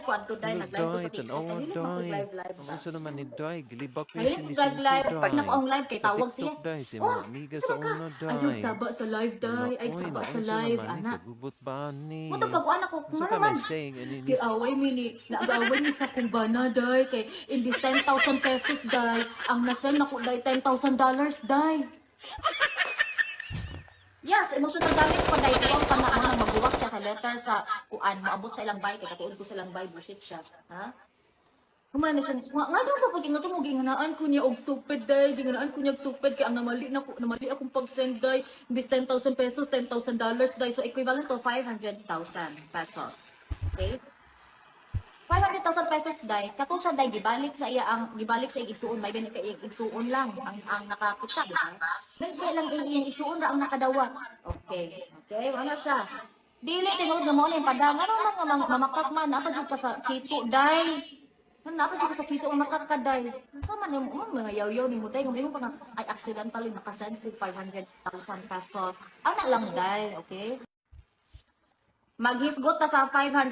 ko adto day Hello, nag-live ko Day. sa TikTok. Tanawa, Kaya hindi Day. ko live Ang ba. isa naman ni Day. Gilibak ko Ngayon yung ko sinisin ko, live. Pag Day. na ko ang live kay Sa tawag siya. TikTok, Day. Si Oh, mga amiga sino sa ka? una, Ayaw Day. saba sa live day. Ay Uy, saba sa naunsa live naman ni. ana. Kagubat ba ni? Muto pag anak ko, Unsa nga ka may naman. saying? Ani Kay away mini, nag-away ni sa kumbana day. Kay imbis 10,000 pesos day, ang nasend ako day $10,000 day. Yes, emotional damage pa day. Kung ka na mga magbuwak siya sa letter sa kuan, maabot sa ilang bay, kay katuod ko sa ilang bay, bullshit siya. Ha? Humana siya, nga daw pa pag nga ito mo, ginganaan ko niya og stupid day, ginganaan ko niya og stupid, kaya ang namali akong pag-send day, imbis 10,000 pesos, $10,000 day, so equivalent to 500,000 pesos. Okay? 500,000 pesos day, kato siya day, gibalik sa igsuon, may ganit kay igsuon lang, ang nakakita, di ba? May lang iyang igsuon ra ang nakadawat. Okay, wala siya. Dili, tinod na mo na yung padang, ano mga mamakak man, apa dyan ka sa chito, day. Ano dyan ka sa chito, mamakak ka, day. Ano man yung mga yaw-yaw ni mo, day, kung yung pang, ay accidentally nakasend ko 500,000 pesos. Ano lang, day, okay? Maghisgot ka sa 500